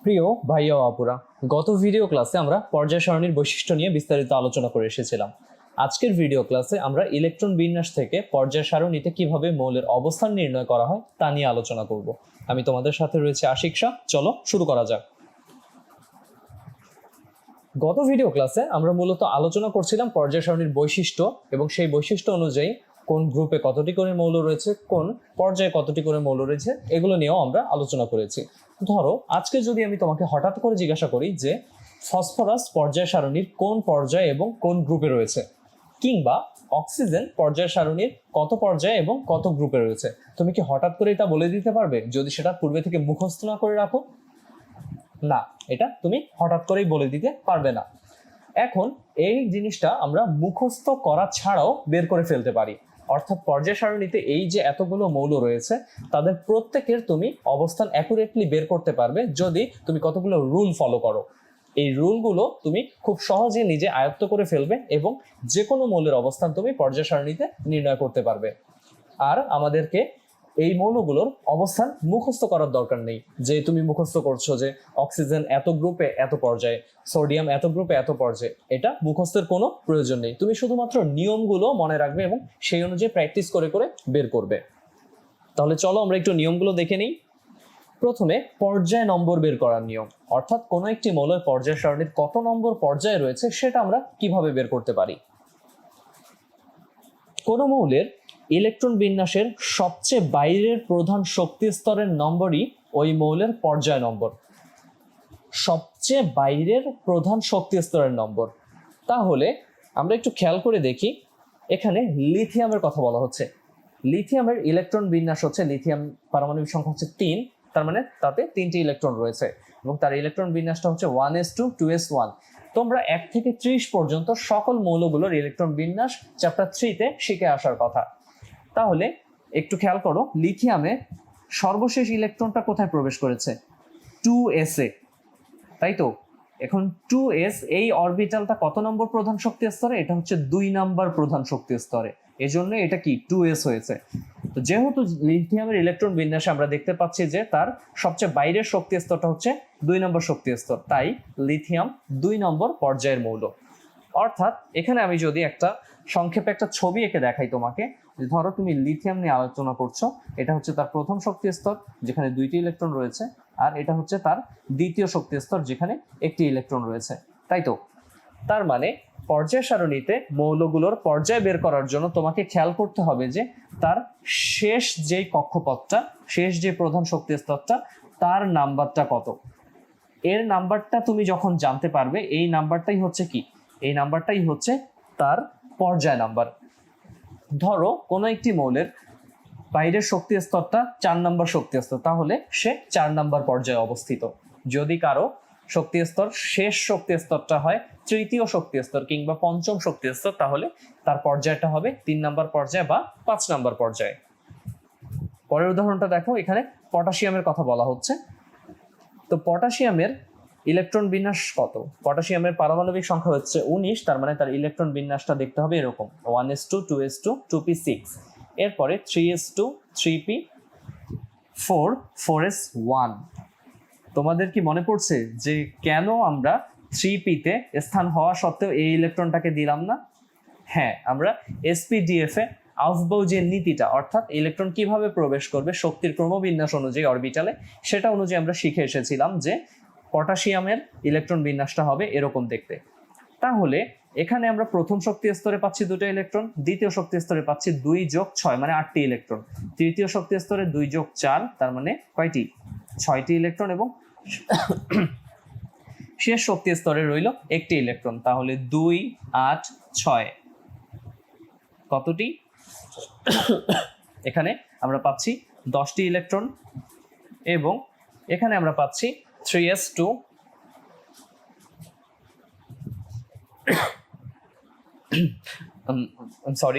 প্রিয় ভাইয়া ও আপুরা, গত ভিডিও ক্লাসে আমরা পর্যায় সারণীর বৈশিষ্ট্য নিয়ে বিস্তারিত আলোচনা করে এসেছিলাম। আজকের ভিডিও ক্লাসে আমরা ইলেকট্রন বিন্যাস থেকে পর্যায় সারণীতে কিভাবে মৌলের অবস্থান নির্ণয় করা হয় তা নিয়ে আলোচনা করব। আমি তোমাদের সাথে রয়েছে আশিক শাহ। চলো শুরু করা যাক। গত ভিডিও ক্লাসে আমরা মূলত আলোচনা করছিলাম পর্যায় সারণীর বৈশিষ্ট্য এবং সেই বৈশিষ্ট্য অনুযায়ী কোন গ্রুপে কতটি করে মৌল রয়েছে, কোন পর্যায়ে কতটি করে মৌল রয়েছে, এগুলো নিয়েও আমরা আলোচনা করেছি। ধরো আজকে যদি আমি তোমাকে হঠাৎ করে জিজ্ঞাসা করি যে ফসফরাস পর্যায় সারণীর কোন পর্যায়ে এবং কোন গ্রুপে রয়েছে, কিংবা অক্সিজেন পর্যায় সারণীর কত পর্যায়ে এবং কত গ্রুপে রয়েছে, তুমি কি হঠাৎ করে এটা বলে দিতে পারবে যদি সেটা পূর্বে থেকে মুখস্থ না করে রাখো? না, এটা তুমি হঠাৎ করেই বলে দিতে পারবে না। এখন এই জিনিসটা আমরা মুখস্থ করা ছাড়াও বের করে ফেলতে পারি। অর্থাৎ পর্যায় সারণীতে এই যে এতগুলো মৌল রয়েছে তাদের প্রত্যেকের তুমি অবস্থান অ্যাকুরেটলি বের করতে পারবে যদি তুমি কতগুলো রুল ফলো করো। এই রুলগুলো তুমি খুব সহজে নিজে আয়ত্ত করে ফেলবে এবং যে কোনো মৌলের অবস্থান তুমি পর্যায় সারণীতে নির্ণয় করতে পারবে। আর আমাদেরকে এই মৌলগুলোর অবস্থান মুখস্থ করার দরকার নেই যে তুমি মুখস্থ করছো যে অক্সিজেন এত গ্রুপে এত পর্যায়ে, সোডিয়াম এত গ্রুপে এত পর্যায়ে। এটা মুখস্থের কোনো প্রয়োজন নেই। তুমি শুধুমাত্র নিয়মগুলো মনে রাখবে এবং সেই অনুযায়ী প্র্যাকটিস করে করে বের করবে। তাহলে চলো আমরা একটু নিয়মগুলো দেখে নিই। প্রথমে পর্যায় নম্বর বের করার নিয়ম, অর্থাৎ কোনো একটি মৌলের পর্যায় সারণীর কত নম্বর পর্যায়ে রয়েছে সেটা আমরা কিভাবে বের করতে পারি। কোনো মৌলের ইলেকট্রন বিন্যাসের সবচেয়ে বাইরের প্রধান শক্তি স্তরের নম্বরই ওই মৌলের পর্যায় নম্বর। সবচেয়ে বাইরের প্রধান শক্তি স্তরের নম্বর। তাহলে আমরা একটু খেয়াল করে দেখি, এখানে লিথিয়ামের কথা বলা হচ্ছে। লিথিয়ামের ইলেকট্রন বিন্যাস হচ্ছে, লিথিয়াম পারমাণবিক সংখ্যা হচ্ছে 3, তার মানে তাতে 3টি ইলেকট্রন রয়েছে এবং তার ইলেকট্রন বিন্যাসটা হচ্ছে 1s2 2s1। তোমরা 1 থেকে 30 পর্যন্ত সকল মৌলগুলোর ইলেকট্রন বিন্যাস চ্যাপ্টার 3-তে শিখে আসার কথা। তাহলে একটু খেয়াল করো, লিথিয়ামে সর্বশেষ ইলেকট্রনটা কোথায় প্রবেশ করেছে? 2s-এ, তাই তো? এখন 2s এই অরবিটালটা কত নম্বর প্রধান শক্তি স্তরে? এটা হচ্ছে 2 নম্বর প্রধান শক্তি স্তরে, এজন্য এটা কি 2s হয়েছে। তো যেহেতু লিথিয়ামের ইলেকট্রন বিন্যাসে আমরা দেখতে পাচ্ছি যে তার সবচেয়ে বাইরের শক্তি স্তরটা হচ্ছে 2 নম্বর শক্তি স্তর, তাই লিথিয়াম 2 নম্বর পর্যায়ের মৌল। অর্থাৎ এখানে আমি যদি একটা সংক্ষেপে একটা ছবি এঁকে দেখাই তোমাকে, ধরো তুমি লিথিয়াম নিয়ে আলোচনা করছো, এটা হচ্ছে তার প্রথম শক্তি স্তর যেখানে 2টি ইলেকট্রন রয়েছে, আর এটা হচ্ছে তার দ্বিতীয় শক্তি স্তর যেখানে 1টি ইলেকট্রন রয়েছে, তাই তো? তার মানে পর্যায় সারণীতে মৌলগুলোর পর্যায় বের করার জন্য তোমাকে খেয়াল করতে হবে যে তার শেষ যে কক্ষপথটা, শেষ যে প্রধান শক্তি স্তরটা, তার নাম্বারটা কত। এর নাম্বারটা তুমি যখন জানতে পারবে, এই নাম্বারটাই হচ্ছে কি, এই নাম্বারটাই হচ্ছে তার পর্যায় নাম্বার। ধরো কোনো একটি মৌলের বাইরের শক্তি স্তরটা 4 নম্বর শক্তি স্তর, তাহলে সে 4 নম্বর পর্যায়ে অবস্থিত। যদি কারো শক্তি স্তর শেষ শক্তি স্তরটা হয় তৃতীয় শক্তি স্তর কিংবা পঞ্চম শক্তি স্তর, তাহলে তার পর্যায়টা হবে 3 নম্বর পর্যায়ে বা 5 নম্বর পর্যায়ে। পরের উদাহরণটা দেখো, এখানে পটাশিয়ামের কথা বলা হচ্ছে। তো পটাশিয়ামের ইলেকট্রন বিন্যাস কত? পটাশিয়ামের পারমাণবিক সংখ্যা হচ্ছে 19, তার মানে তার ইলেকট্রন বিন্যাসটা দেখতে হবে এরকম 1s2 2s2 2p6, এরপরে 3s2 3p4 4s1। তোমাদের কি মনে পড়ছে যে কেন আমরা 3p-তে স্থান হওয়া সত্ত্বেও এই ইলেকট্রনটাকে দিলাম না? হ্যাঁ, আমরা sp-df-এ আউফবাউ যে নীতিটা, অর্থাৎ ইলেকট্রন কিভাবে প্রবেশ করবে শক্তির ক্রমবিন্যাস অনুযায়ী অরবিটালে, সেটা অনুযায়ী আমরা শিখে এসেছিলাম যে পটাশিয়ামের ইলেকট্রন বিন্যাসটা হবে এরকম দেখতে। তাহলে এখানে আমরা প্রথম শক্তি স্তরে পাচ্ছি 2টা ইলেকট্রন, দ্বিতীয় শক্তি স্তরে পাচ্ছি 2 যোগ 6 মানে 8টি ইলেকট্রন, তৃতীয় শক্তি স্তরে 2 যোগ 4 তার মানে কয়টি? 6টি ইলেকট্রন, এবং শেষ শক্তি স্তরে রইল 1টি ইলেকট্রন। তাহলে 2 8 6 কতটি? এখানে আমরা পাচ্ছি 10টি ইলেকট্রন, এবং এখানে আমরা পাচ্ছি 3s2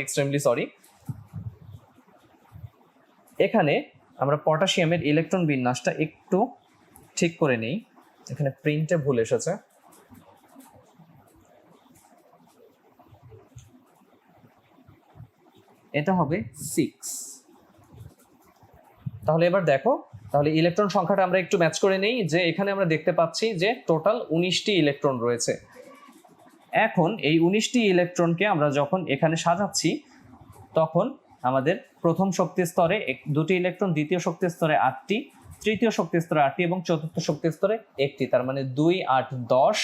এক্সট্রিমলি সরি। এখানে আমরা পটাশিয়ামের ইলেকট্রন বিন্যাসটা একটু ঠিক করে নেই, এখানে প্রিন্টে ভুল এসেছে। এটা হবে 6। তাহলে এবার দেখো, তাহলে ইলেকট্রন সংখ্যাটা আমরা একটু ম্যাচ করে নেই, যে এখানে আমরা দেখতে পাচ্ছি যে টোটাল 19টি ইলেকট্রন রয়েছে। এখন এই 19টি ইলেকট্রনকে আমরা যখন এখানে সাজাচ্ছি, তখন আমাদের প্রথম শক্তি স্তরে 2টি ইলেকট্রন, দ্বিতীয় শক্তি স্তরে 8টি, তৃতীয় শক্তি স্তরে 8টি এবং চতুর্থ শক্তি স্তরে 1টি। তার মানে 2, 8, 10,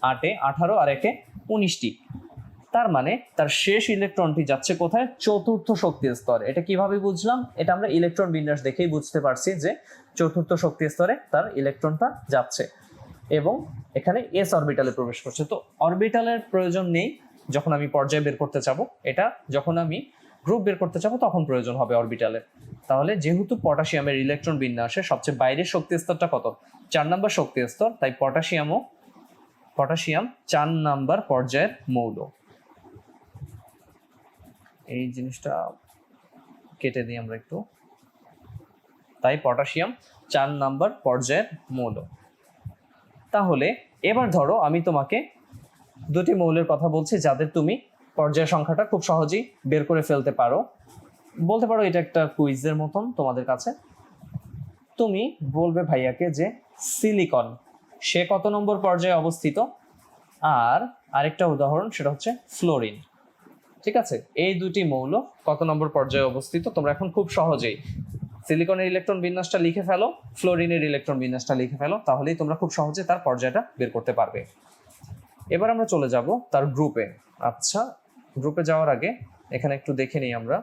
8-এ 18 আর 1-এ 19টি। তার মানে তার শেষ ইলেকট্রনটি যাচ্ছে কোথায়? চতুর্থ শক্তি স্তরে। এটা কিভাবে বুঝলাম? এটা আমরা ইলেকট্রন বিন্যাস দেখেই বুঝতে পারছি যে চতুর্থ শক্তি স্তরে তার ইলেকট্রনটা যাচ্ছে এবং এখানে এস অরবিটালে প্রবেশ করছে। তো অরবিটালের প্রয়োজন নেই যখন আমি পর্যায় বের করতে চাবো, এটা যখন আমি গ্রুপ বের করতে চাবো তখন প্রয়োজন হবে অরবিটালের। তাহলে যেহেতু পটাশিয়ামের ইলেকট্রন বিন্যাসে সবচেয়ে বাইরের শক্তি স্তরটা কত? 4 নম্বর শক্তি স্তর, তাই পটাশিয়াম 4 নাম্বার পর্যায়ের মৌল। এই জিনিসটা কেটে দিই আমরা একটু। তাই পটাশিয়াম 4 নাম্বার পর্যায়ের মৌল। তাহলে এবার ধরো আমি তোমাকে 2টি মৌলের কথা বলছি যাদের তুমি পর্যায় সংখ্যাটা খুব সহজেই বের করে ফেলতে পারো। বলতে পারো এটা একটা কুইজের মতন তোমাদের কাছে। তুমি বলবে ভাইয়াকে যে সিলিকন সে কত নম্বর পর্যায়ে অবস্থিত, আর আরেকটা উদাহরণ সেটা হচ্ছে ফ্লোরিন। ঠিক আছে, এই 2টি মৌল কত নম্বর পর্যায়ে অবস্থিত তোমরা এখন খুব সহজেই সিলিকনের ইলেকট্রন বিন্যাসটা লিখে ফেলো, ফ্লোরিনের ইলেকট্রন বিন্যাসটা লিখে ফেলো, তাহলেই তোমরা খুব সহজে তার পর্যায়টা বের করতে পারবে। এবার আমরা চলে যাব তার গ্রুপে। আচ্ছা, গ্রুপে যাওয়ার আগে এখানে একটু দেখে নিই আমরা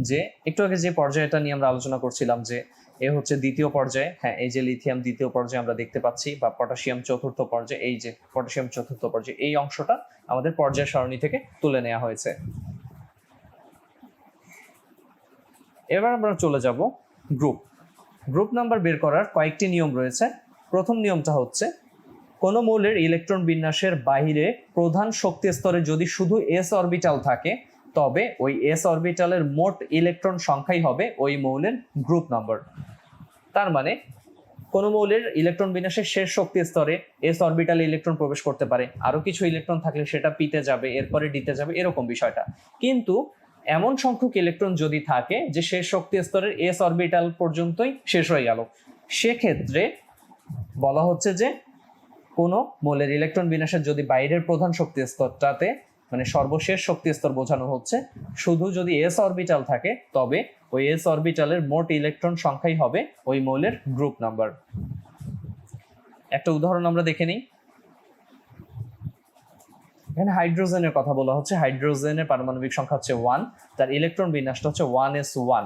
যে একটু আগে যে পর্যায়টা নিয়ে আমরা আলোচনা করছিলাম যে এ হচ্ছে দ্বিতীয় পর্যায়ে। হ্যাঁ, এই যে লিথিয়াম দ্বিতীয় পর্যায়ে আমরা দেখতে পাচ্ছি, বা পটাশিয়াম চতুর্থ পর্যায়ে, এই যে পটাশিয়াম চতুর্থ পর্যায়ে, এই অংশটা আমাদের পর্যায় সারণী থেকে তুলে নেওয়া হয়েছে। এবার আমরা চলে যাব গ্রুপ নাম্বার বের করার কয়েকটি নিয়ম রয়েছে। প্রথম নিয়মটা হচ্ছে কোনো মৌলের ইলেকট্রন বিন্যাসের বাইরে প্রধান শক্তি স্তরে যদি শুধু এস অরবিটাল থাকে, তবে ওই এস অরবিটালের মোট ইলেকট্রন সংখ্যাই হবে ওই মৌলের গ্রুপ নাম্বার। তার মানে কোনো মৌলের ইলেকট্রন বিন্যাসের শেষ শক্তি স্তরে এস অরবিটালে ইলেকট্রন প্রবেশ করতে পারে, আরো কিছু ইলেকট্রন থাকলে সেটা পিতে যাবে, এরপরে ডিতে যাবে, এরকম বিষয়টা। কিন্তু এমন সংখ্যক ইলেকট্রন যদি থাকে যে শেষ শক্তি স্তরের এস অরবিটাল পর্যন্তই শেষ হয়ে গেল, সেক্ষেত্রে বলা হচ্ছে যে কোনো মৌলের ইলেকট্রন বিন্যাসের যদি বাইরের প্রধান শক্তি স্তরটাতে, মানে সর্বশেষ শক্তি স্তর বোঝানো হচ্ছে, শুধু যদি এস অরবিটাল থাকে, তবে ওই এস অরবিটালের মোট ইলেকট্রন সংখ্যাই হবে ওই মৌলের গ্রুপ নাম্বার। একটা উদাহরণ আমরা দেখে নিই। এখানে হাইড্রোজেনের কথা বলা হচ্ছে। হাইড্রোজেনের পারমাণবিক সংখ্যা হচ্ছে 1, তার ইলেকট্রন বিন্যাসটা হচ্ছে 1s1।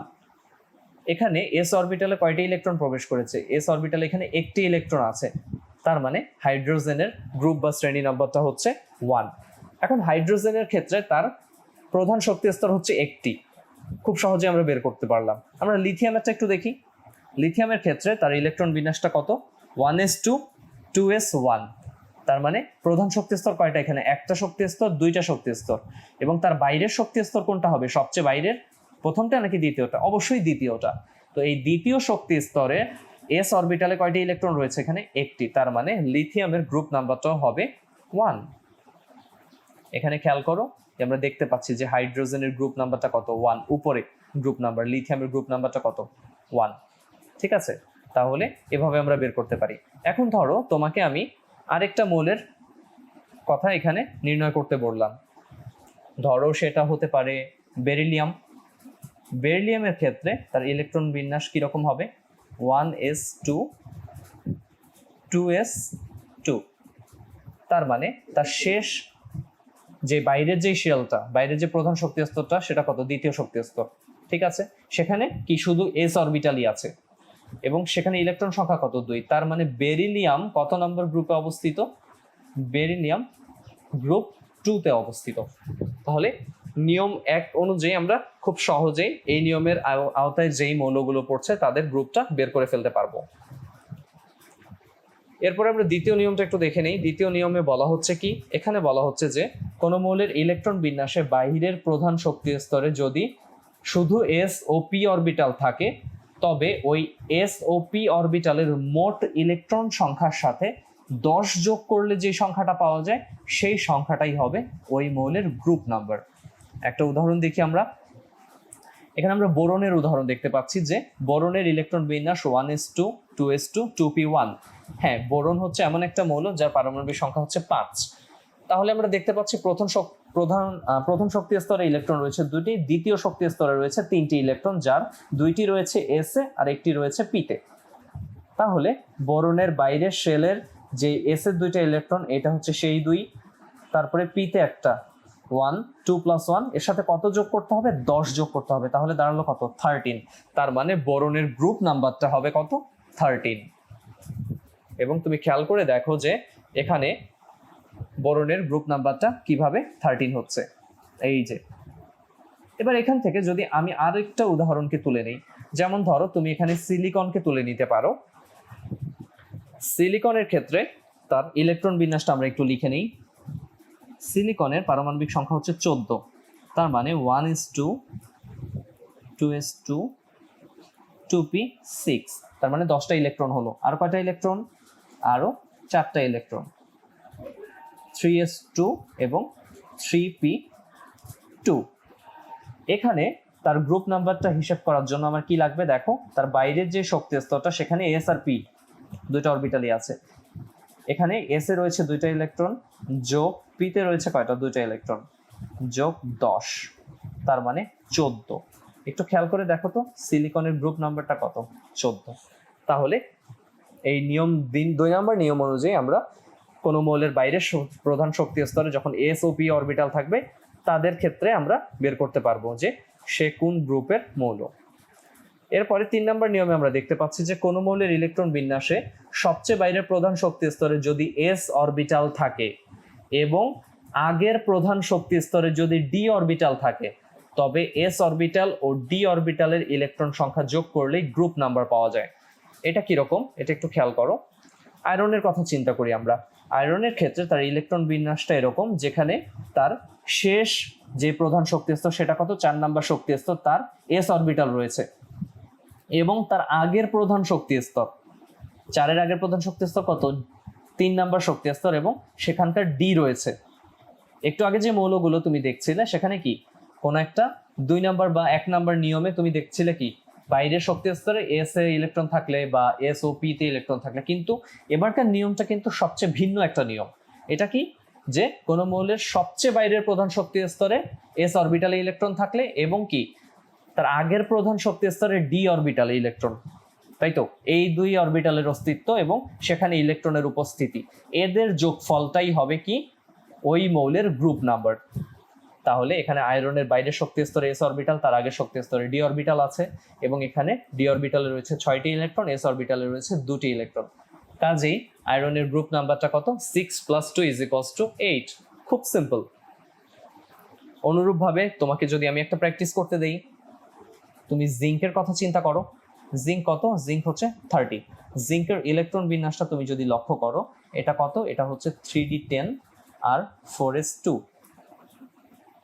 এখানে এস অরবিটালে কয়টি ইলেকট্রন প্রবেশ করেছে? এস অরবিটালে এখানে একটি ইলেকট্রন আছে, তার মানে হাইড্রোজেনের গ্রুপ বা শ্রেণী নম্বরটা হচ্ছে 1। এখন হাইড্রোজেনের ক্ষেত্রে তার প্রধান শক্তি স্তর হচ্ছে একটি, খুব সহজে আমরা বের করতে পারলাম। আমরা লিথিয়ামেরটা একটু দেখি। লিথিয়ামের ক্ষেত্রে তার ইলেকট্রন বিন্যাসটা কত? 1s2, 2s1। তার মানে প্রধান শক্তি স্তর কয়টা? এখানে একটা শক্তি স্তর, 2টা শক্তি স্তর। এবং তার বাইরের শক্তি স্তর কোনটা হবে? সবচেয়ে বাইরের প্রথমটা নাকি দ্বিতীয়টা? অবশ্যই দ্বিতীয়টা। তো এই দ্বিতীয় শক্তি স্তরে এস অরবিটালে কয়টি ইলেকট্রন রয়েছে? এখানে একটি। তার মানে লিথিয়ামের গ্রুপ নাম্বারটাও হবে 1। এখানে খেয়াল করো, আমরা দেখতে পাচ্ছি যে হাইড্রোজেনের গ্রুপ নাম্বারটা কত? 1। উপরে গ্রুপ নাম্বার, লিথিয়ামের গ্রুপ নাম্বারটা কত? 1। ঠিক আছে, তাহলে এভাবে আমরা বের করতে পারি। এখন ধরো তোমাকে আমি আরেকটা মৌলের কথা এখানে নির্ণয় করতে বললাম। ধরো সেটা হতে পারে বেরিলিয়াম। বেরিলিয়ামের ক্ষেত্রে তার ইলেকট্রন বিন্যাস কিরকম হবে? 1s2, 2s2। তার মানে তার শেষ যে বাইরের যে শেলটা, বাইরের যে প্রধান শক্তি স্তরটা, সেটা কত? দ্বিতীয় শক্তি স্তর। ঠিক আছে, সেখানে কি শুধু এস অরবিটালই আছে এবং সেখানে ইলেকট্রন সংখ্যা কত? 2। তার মানে বেরিলিয়াম কত নম্বর গ্রুপে অবস্থিত? বেরিলিয়াম গ্রুপ 2-তে অবস্থিত। তাহলে নিয়ম 1 অনুযায়ী আমরা খুব সহজেই এই নিয়মের আওতায় যেই মৌলগুলো পড়ছে তাদের গ্রুপটা বের করে ফেলতে পারবো। এরপরে আমরা দ্বিতীয় নিয়মটা একটু দেখে নেই। দ্বিতীয় নিয়মে বলা হচ্ছে কি? এখানে বলা হচ্ছে যে কোনো মৌলের ইলেকট্রন বিন্যাসে বাইরের প্রধান শক্তি স্তরে যদি শুধু এস ও পি অরবিটাল থাকে, তবে ওই এস ও পি অরবিটালের মোট ইলেকট্রন সংখ্যার সাথে 10 যোগ করলে যে সংখ্যাটা পাওয়া যায়, সেই সংখ্যাটাই হবে ওই মৌলের গ্রুপ নাম্বার। একটা উদাহরণ দেখি আমরা। এখানে আমরা বোরনের উদাহরণ দেখতে পাচ্ছি যে বোরনের ইলেকট্রন বিন্যাস 1s2 2s2 2p1। হ্যাঁ, বোরন হচ্ছে এমন একটা মৌল যার পারমাণবিক সংখ্যা হচ্ছে 5। তাহলে আমরা দেখতে পাচ্ছি প্রথম শক্তি স্তরে ইলেকট্রন রয়েছে দুটি, দ্বিতীয় শক্তি স্তরে রয়েছে তিনটি ইলেকট্রন, যার দুইটি রয়েছে এস এ আর একটি রয়েছে পিতে। তাহলে বোরনের বাইরের শেলের যে এস এর দুইটা ইলেকট্রন, এটা হচ্ছে সেই দুই, তারপরে পিতে একটা 1 2 + 1, এর সাথে কত যোগ করতে হবে? 10 যোগ করতে হবে। তাহলে দাঁড়ালো কত? 13। তার মানে বোরনের গ্রুপ নাম্বারটা হবে কত? 13। এবং তুমি খেয়াল করে দেখো যে এখানে বোরনের গ্রুপ নাম্বারটা কিভাবে 13 হচ্ছে। এই যে এবার এখান থেকে যদি আমি আরেকটা উদাহরণকে তুলে নিই, যেমন ধরো তুমি এখানে সিলিকনকে তুলে নিতে পারো। সিলিকনের ক্ষেত্রে তার ইলেকট্রন বিন্যাসটা আমরা একটু লিখে নিই। সিলিকনের পারমাণবিক সংখ্যা হচ্ছে 14। তার মানে 1s2 2s2 2p6। তার মানে 10টা ইলেকট্রন হলো। আর কয়টা ইলেকট্রন? আরো 4টা ইলেকট্রন, 3s2 এবং 3p2। এখানে তার গ্রুপ নাম্বারটা হিসাব করার জন্য আমার কি লাগবে দেখো, তার বাইরের যে শক্তি স্তরটা সেখানে এস আর পি দুইটা অরবিটালই আছে। এখানে এস এ রয়েছে দুইটা ইলেকট্রন, যোগ পিতে রয়েছে কয়টা? দুইটা ইলেকট্রন, যোগ 10, তার মানে 14। একটু খেয়াল করে দেখো তো সিলিকনের গ্রুপ নাম্বারটা কত? 14। তাহলে এই নিয়ম 2 নম্বর নিয়ম অনুযায়ী আমরা কোনো মৌলের বাইরের প্রধান শক্তি স্তরে যখন এস ও পি অরবিটাল থাকবে তাদের ক্ষেত্রে আমরা বের করতে পারবো যে সে কোন গ্রুপের মৌল। এরপরে 3 নম্বর নিয়মে আমরা দেখতে পাচ্ছি যে কোনো মৌলের ইলেকট্রন বিন্যাসে সবচেয়ে বাইরের প্রধান শক্তি স্তরে যদি এস অরবিটাল থাকে এবং আগের প্রধান শক্তি স্তরে যদি ডি অরবিটাল থাকে, তবে এস অরবিটাল ও ডি অরবিটালের ইলেকট্রন সংখ্যা যোগ করলেই গ্রুপ নাম্বার পাওয়া যায়। এটা কিরকম? এটা একটু খেয়াল করো। আয়রনের কথা চিন্তা করি আমরা। আয়রনের ক্ষেত্রে তার ইলেকট্রন বিন্যাসটা এরকম, যেখানে তার শেষ যে প্রধান শক্তি স্তর সেটা কত? 4 নম্বর শক্তি স্তর, তার এস অরবিটাল রয়েছে এবং তার আগের প্রধান শক্তি স্তর 4-এর আগের প্রধান শক্তি স্তর কত? 3 নম্বর শক্তি স্তর এবং সেখানকার ডি রয়েছে। একটু আগে যে মৌলগুলো তুমি দেখছিলে সেখানে কি কোন একটা 2 নম্বর বা 1 নম্বর নিয়মে তুমি দেখছিলে কি বাইরের শক্তি স্তরে এস এ ইলেকট্রন থাকলে বা এস ও পি তে ইলেকট্রন থাকলে, কিন্তু এবারকার নিয়মটা কিন্তু সবচেয়ে ভিন্ন একটা নিয়ম। এটা কি? যে কোন মৌলের সবচেয়ে বাইরের প্রধান শক্তি স্তরে এস অরবিটালে ইলেকট্রন থাকলে এবং কি তার আগের প্রধান শক্তি স্তরে ডি অরবিটালে ইলেকট্রন, তাই তো? এই 2 অরবিটালের অস্তিত্ব এবং সেখানে ইলেকট্রনের উপস্থিতি, এদের যোগফলটাই হবে কি ওই মৌলের গ্রুপ নাম্বার। তাহলে এখানে আয়রনের বাইরের শক্তি স্তরে এস অরবিটাল, তার আগের শক্তি স্তরে ডি অরবিটাল আছে এবং এখানে ডি অরবিটালে রয়েছে 6টি ইলেকট্রন, এস অরবিটালে রয়েছে 2টি ইলেকট্রন। কাজেই আয়রনের গ্রুপ নাম্বারটা কত? 6 + 2 = 8। খুব সিম্পল। অনুরূপভাবে তোমাকে যদি আমি একটা প্র্যাকটিস করতে দেই, তুমি জিঙ্কের কথা চিন্তা করো। জিঙ্ক কত? জিঙ্ক হচ্ছে 30। জিঙ্কের ইলেকট্রন বিন্যাসটা তুমি যদি লক্ষ্য করো, এটা কত? এটা হচ্ছে 3d10 আর 4s2।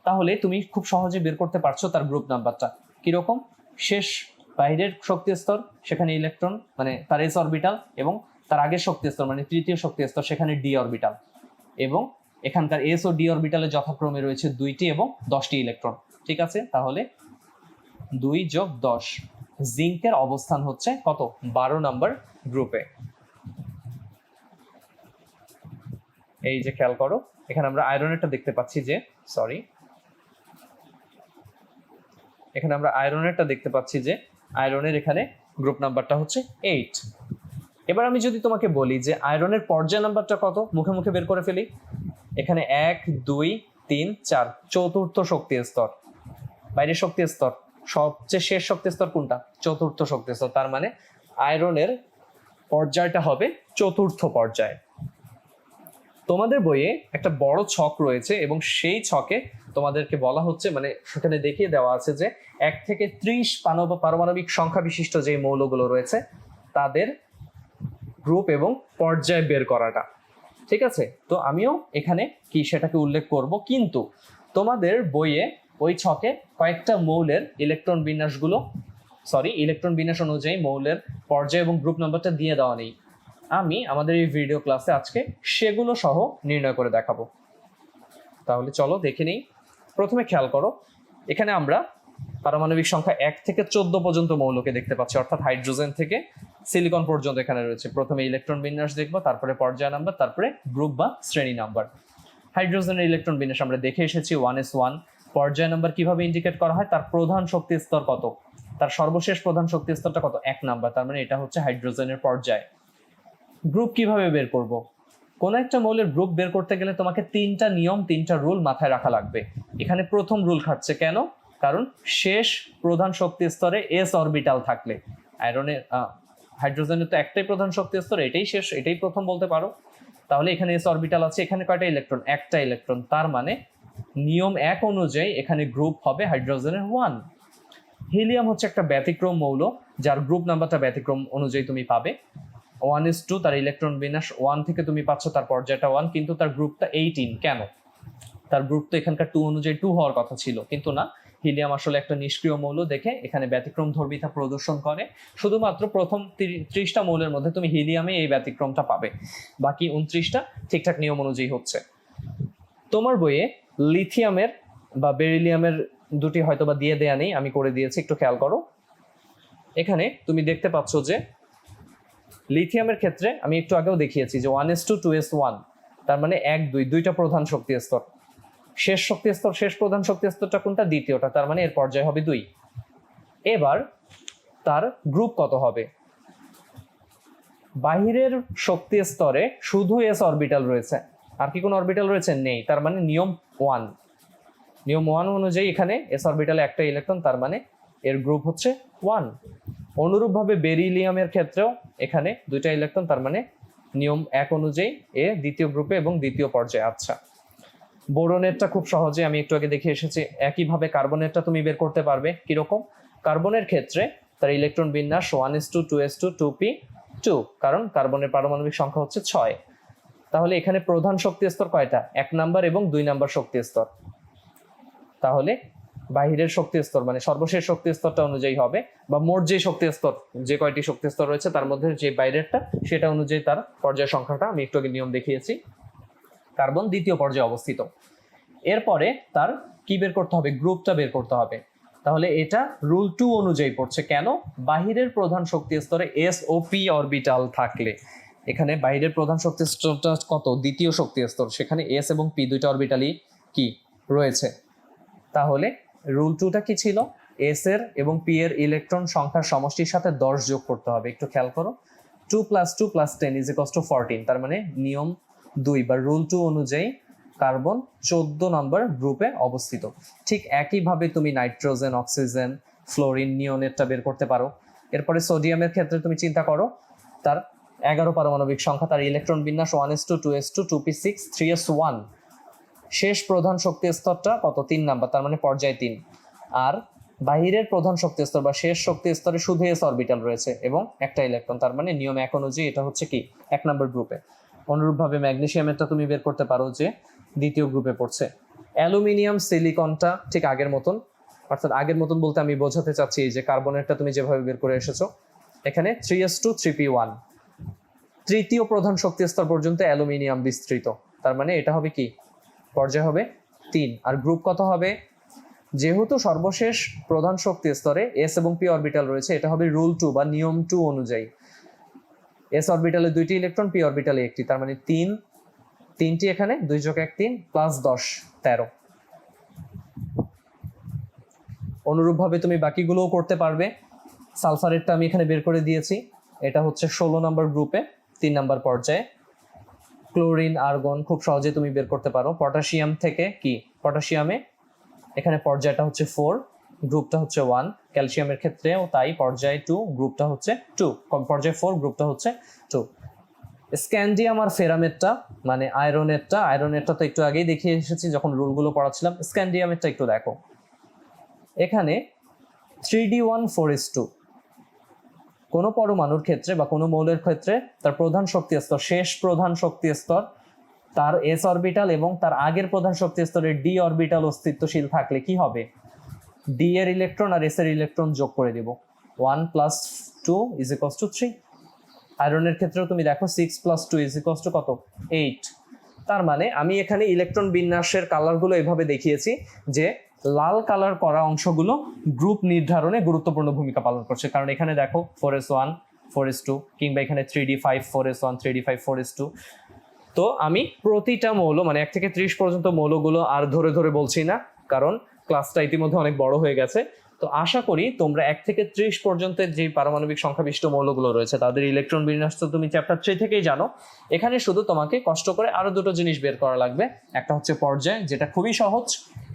তাহলে তুমি খুব সহজে বের করতে পারছো তার গ্রুপ নাম্বারটা কিরকম। শেষ বাইরের শক্তি স্তর সেখানে ইলেকট্রন মানে তার এস অরবিটাল এবং তার আগের শক্তি স্তর মানে তৃতীয় শক্তি স্তর সেখানে ডি অরবিটাল এবং এখানকার এস ও ডি অরবিটালে যথাক্রমে রয়েছে 2টি এবং 10টি ইলেকট্রন। ঠিক আছে, তাহলে 2 + 10, জিঙ্কের অবস্থান হচ্ছে কত? 12 নম্বর গ্রুপে। এই যে খেয়াল করো, এখানে আমরা আয়রনেরটা দেখতে পাচ্ছি যে এখানে আমরা আয়রনেরটা দেখতে পাচ্ছি যে আয়রনের এখানে গ্রুপ নাম্বারটা হচ্ছে 8। এবার আমি যদি তোমাকে বলি যে আয়রনের পর্যায় নাম্বারটা কত, মুখে মুখে বের করে ফেলি। এখানে 1 2 3 4, চতুর্থ শক্তি স্তর। বাইরের শক্তি স্তর সবচেয়ে শেষ শক্তি স্তর কোনটা? চতুর্থ শক্তি স্তর। তার মানে আয়রনের পর্যায়টা হবে চতুর্থ পর্যায়। তোমাদের বইয়ে একটা বড় ছক রয়েছে এবং সেই ছকে তোমাদেরকে বলা হচ্ছে, মানে সেখানে দেখিয়ে দেওয়া আছে যে 1 থেকে 30 পারমাণবিক সংখ্যা বিশিষ্ট যে মৌলগুলো রয়েছে তাদের গ্রুপ এবং পর্যায় বের করাটা। ঠিক আছে, তো আমিও এখানে কি সেটাকে উল্লেখ করব, কিন্তু তোমাদের বইয়ে ওই ছকে কয়েকটা মৌলের ইলেকট্রন বিন্যাস অনুযায়ী মৌলের পর্যায় এবং গ্রুপ নাম্বারটা দিয়ে দেওয়া নেই। আমি আমাদের এই ভিডিও ক্লাসে আজকে সেগুলো সহ নির্ণয় করে দেখাবো। তাহলে চলো দেখে নেই। প্রথমে খেয়াল করো, এখানে আমরা পারমাণবিক সংখ্যা 1 থেকে 14 পর্যন্ত মৌলকে দেখতে পাচ্ছি, অর্থাৎ হাইড্রোজেন থেকে সিলিকন পর্যন্ত এখানে রয়েছে। প্রথমে ইলেকট্রন বিন্যাস দেখবো, তারপরে পর্যায় নাম্বার, তারপরে গ্রুপ বা শ্রেণী নাম্বার। হাইড্রোজেনের ইলেকট্রন বিন্যাস আমরা দেখে এসেছি 1s1। পর্যায় নাম্বার কিভাবে ইন্ডিকেট করা হয়, তার প্রধান শক্তি স্তর কত, তার সর্বশেষ প্রধান শক্তি স্তরটা কত, 1 নাম্বার, তার মানে এটা হচ্ছে হাইড্রোজেনের পর্যায়। গ্রুপ কিভাবে বের করব, কোন একটা মৌলের গ্রুপ বের করতে গেলে তোমাকে 3টা নিয়ম, 3টা রুল মাথায় রাখা লাগবে। এখানে প্রথম রুল খাটছে কেন, কারণ শেষ প্রধান শক্তি স্তরে এস অরবিটাল থাকলে, আয়রনের হাইড্রোজেনের তো একটাই প্রধান শক্তি স্তর, এটাই শেষ, এটাই প্রথম বলতে পারো। তাহলে এখানে এস অরবিটাল আছে, এখানে কয়টা ইলেকট্রন, একটা ইলেকট্রন, তার মানে নিয়ম 1 অনুযায়ী এখানে গ্রুপ হবে হাইড্রোজেনের 1। হিলিয়াম হচ্ছে একটা ব্যতিক্রম মৌল, যার গ্রুপ নাম্বারটা ব্যতিক্রম অনুযায়ী তুমি পাবে। 1s2, তার ইলেকট্রন বিন্যাস 1 থেকে তুমি পাচ্ছ, তার পর্যায়টা 1, কিন্তু তার গ্রুপটা 18। কেন, তার গ্রুপ তো এখানকার 2 অনুযায়ী 2 হওয়ার কথা ছিল, কিন্তু না, হিলিয়াম আসলে একটা নিষ্ক্রিয় মৌল দেখে এখানে ব্যতিক্রম ধর্মিতা প্রদর্শন করে। শুধুমাত্র প্রথম 30টা মৌলের মধ্যে তুমি হিলিয়ামে এই ব্যতিক্রমটা পাবে, বাকি 29টা ঠিকঠাক নিয়ম অনুযায়ী হচ্ছে। তোমার বইয়ে লিথিয়ামের বা বেরিলিয়ামের দুটি হয়তো বা দিয়ে দেয়া নেই, আমি করে দিয়েছি, একটু খেয়াল করো। এখানে তুমি দেখতে পাচ্ছ যে লিথিয়ামের ক্ষেত্রে আমি একটু আগেও দেখিয়েছি যে 1s2 2s1, তার মানে 1 2 দুইটা প্রধান শক্তি স্তর। শেষ শক্তি স্তর, শেষ প্রধান শক্তি স্তরটা কোনটা, দ্বিতীয়টা, তার মানে এর পর্যায় হবে 2। এবার তার গ্রুপ কত হবে, বাহিরের শক্তি স্তরে শুধু এস অরবিটাল রয়েছে, আর কি কোনো অরবিটাল রয়েছে, নেই, তার মানে নিয়ম 1। নিয়ম 1 অনুযায়ী এখানে এস অরবিটালে একটা ইলেকট্রন, তার মানে এর গ্রুপ হচ্ছে 1। অনুরূপভাবে বেরিলিয়ামের ক্ষেত্রেও এখানে 2টা ইলেকট্রন, তার মানে নিয়ম 1 অনুযায়ী এ দ্বিতীয় গ্রুপে এবং দ্বিতীয় পর্যায়ে। আচ্ছা, বোরনেরটা খুব সহজে আমি একটু আগে দেখে এসেছি। একইভাবে কার্বনেরটা তুমি বের করতে পারবে। কিরকম, কার্বনের ক্ষেত্রে তার ইলেকট্রন বিন্যাস 1s2 2s2 2p2, কারণ কার্বনের পারমাণবিক সংখ্যা হচ্ছে 6। তাহলে এখানে প্রধান শক্তি স্তর কয়টা, 1 নাম্বার এবং 2 নাম্বার শক্তি স্তর। তাহলে বাহিরের শক্তি স্তর মানে সর্বশেষ শক্তি স্তরটা অনুযায়ী হবে, বা মোট যে শক্তি স্তর, যে কয়টি শক্তি স্তর রয়েছে তার মধ্যে যে বাইরেরটা, সেটা অনুযায়ী তার পর্যায় সংখ্যাটা আমি একটু আগে নিয়ম দেখিয়েছি। কার্বন দ্বিতীয় পর্যায়ে অবস্থিত। এরপরে তার কি বের করতে হবে, গ্রুপটা বের করতে হবে। তাহলে এটা রুল 2 অনুযায়ী পড়ছে। কেন, বাহিরের প্রধান শক্তি স্তরে এস ও পি অরবিটাল থাকলে, এখানে বাইরের প্রধান শক্তি স্তরটা কত, দ্বিতীয় শক্তি স্তর, সেখানে এস এবং পি দুইটা অরবিটালই কি রয়েছে। তাহলে রুল 2টা কি ছিল, এস এর এবং পি এর ইলেকট্রন সংখ্যার সমষ্টির সাথে 10 যোগ করতে হবে। একটু খেয়াল করো, 2 + 2 + 10 = 14, তার মানে নিয়ম 2 বা রুল 2 অনুযায়ী কার্বন 14 নম্বর গ্রুপে অবস্থিত। ঠিক একইভাবে তুমি নাইট্রোজেন, অক্সিজেন, ফ্লোরিন, নিওনেরটা বের করতে পারো। এরপরে সোডিয়ামের ক্ষেত্রে তুমি চিন্তা করো, তার 11 পারমাণবিক সংখ্যা, তার ইলেকট্রন বিন্যাস 1s2 2s2 2p6 3s1। শেষ প্রধান শক্তি স্তরটা কত, 3 নাম্বার, তার মানে পর্যায় 3। আর বাহিরের প্রধান শক্তি স্তর বা শেষ শক্তি স্তরে শুধু এস অরবিটাল রয়েছে এবং একটা ইলেকট্রন, তার মানে নিয়ম 1 অনুযায়ী এটা হচ্ছে কি 1 নম্বর গ্রুপে। অনুরূপভাবে ম্যাগনেসিয়ামেরটা তুমি বের করতে পারো যে দ্বিতীয় গ্রুপে পড়ছে। অ্যালুমিনিয়াম, সিলিকনটা ঠিক আগের মতন, অর্থাৎ আগের মতন বলতে আমি বোঝাতে চাচ্ছি যে কার্বনেরটা তুমি যেভাবে বের করে এসেছো, এখানে 3s2 3p1, তৃতীয় প্রধান শক্তি স্তর পর্যন্ত অ্যালুমিনিয়াম বিস্তৃত, তার মানে এটা হবে কি পর্যায় হবে 3। আর গ্রুপ কত হবে, যেহেতু সর্বশেষ প্রধান শক্তি স্তরে এস এবং পি অরবিটাল রয়েছে, এটা হবে রুল 2 বা নিয়ম 2 অনুযায়ী। এস অরবিটালে 2টি ইলেকট্রন, পি অরবিটালে 1টি, তার মানে 3টি এখানে, 2 যোগ 1 3 প্লাস 10 13। অনুরূপভাবে তুমি বাকিগুলোও করতে পারবে। সালফারেরটা আমি এখানে বের করে দিয়েছি, এটা হচ্ছে 16 নম্বর গ্রুপে 3 নম্বর পর্যায়ে। ক্লোরিন, আর্গন খুব সহজে তুমি বের করতে পারো। পটাশিয়াম থেকে কি, পটাশিয়ামে এখানে পর্যায়টা হচ্ছে 4, গ্রুপটা হচ্ছে 1। ক্যালসিয়ামের ক্ষেত্রেও তাই, পর্যায় 2, গ্রুপটা হচ্ছে 2, পর্যায় 4, গ্রুপটা হচ্ছে 2। স্ক্যান্ডিয়াম আর ফেরামেটটা মানে আয়রনেরটা তো একটু আগেই দেখিয়ে এসেছি যখন রুলগুলো পড়াচ্ছিলাম। স্ক্যান্ডিয়ামেরটা একটু দেখো, এখানে 3d14s2। কোনো পরমাণুর ক্ষেত্রে বা কোনো মৌলের ক্ষেত্রে তার প্রধান শক্তি স্তর, শেষ প্রধান শক্তি স্তর, তার এস অরবিটাল এবং তার আগের প্রধান শক্তি স্তরের ডি অরবিটাল অস্তিত্বশীল থাকলে কি হবে, ডি এর ইলেকট্রন আর এস এর ইলেকট্রন যোগ করে দিব, 1 + 2 = 3। আয়রনের ক্ষেত্রেও তুমি দেখো 6 + 2 = কত, 8। তার মানে আমি এখানে ইলেকট্রন বিন্যাসের কালারগুলো এভাবে দেখিয়েছি যে লাল কালার করা অংশগুলো গ্রুপ নির্ধারণে গুরুত্বপূর্ণ ভূমিকা পালন করছে, কারণ এখানে দেখো 4s1 4s2 কিংবা এখানে 3d5 4s1 3d5 4s2। তো আমি প্রতিটা মৌল মানে 1 থেকে 30 পর্যন্ত মৌলগুলো আর ধরে ধরে বলছি না, কারণ ক্লাসটা ইতিমধ্যে অনেক বড় হয়ে গেছে। তো আশা করি তোমরা 1 থেকে 30 পর্যন্ত যে পারমাণবিক সংখ্যা বিশিষ্ট মৌলগুলো রয়েছে তাদের ইলেকট্রন বিন্যাস তো তুমি চ্যাপ্টার 3 থেকেই জানো। এখানে শুধু তোমাকে কষ্ট করে আরো দুটো জিনিস বের করা লাগবে। একটা হচ্ছে পর্যায়, যেটা খুবই সহজ,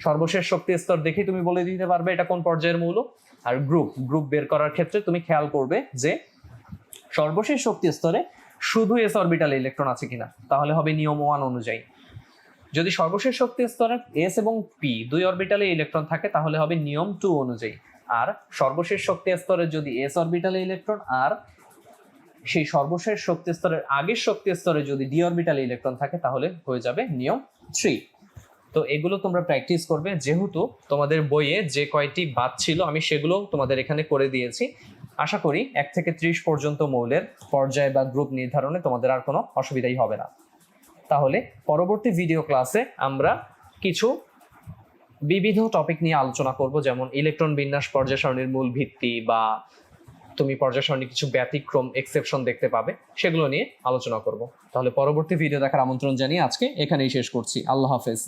সর্বশেষ শক্তি স্তর দেখেই তুমি বলে দিতে পারবে এটা কোন পর্যায়ের মৌল। আর গ্রুপ বের করার ক্ষেত্রে তুমি খেয়াল করবে যে সর্বশেষ শক্তি স্তরে শুধু এস অরবিটালে ইলেকট্রন আছে কিনা, তাহলে হবে নিয়ম 1 অনুযায়ী। যদি সর্বশেষ শক্তি স্তরে এস এবং পি দুই অরবিটালে ইলেকট্রন থাকে তাহলে হবে নিয়ম 2 অনুযায়ী। আর সর্বশেষ শক্তি স্তরে যদি এস অরবিটালে ইলেকট্রন আর সেই সর্বশেষ শক্তি স্তরের আগের শক্তি স্তরে যদি ডি অরবিটালে ইলেকট্রন থাকে তাহলে হয়ে যাবে নিয়ম 3। তো এগুলো তোমরা প্র্যাকটিস করবে, যেহেতু তোমাদের বইয়ে যে কয়টি বাদ ছিল আমি সেগুলো তোমাদের এখানে করে দিয়েছি। আশা করি 1 থেকে 30 পর্যন্ত মৌলের পর্যায় বা গ্রুপ নির্ধারণে তোমাদের আর কোনো অসুবিধাই হবে না। তাহলে পরবর্তী ভিডিও ক্লাসে আমরা কিছু বিবিধ টপিক নিয়ে আলোচনা করব, যেমন ইলেকট্রন বিন্যাস পর্যায় সারণীর মূল ভিত্তি, বা তুমি পর্যায় সারণীর কিছু ব্যতিক্রম এক্সেপশন দেখতে পাবে, সেগুলো নিয়ে আলোচনা করব। তাহলে পরবর্তী ভিডিও দেখার আমন্ত্রণ জানিয়ে আজকে এখানেই শেষ করছি। আল্লাহ হাফেজ।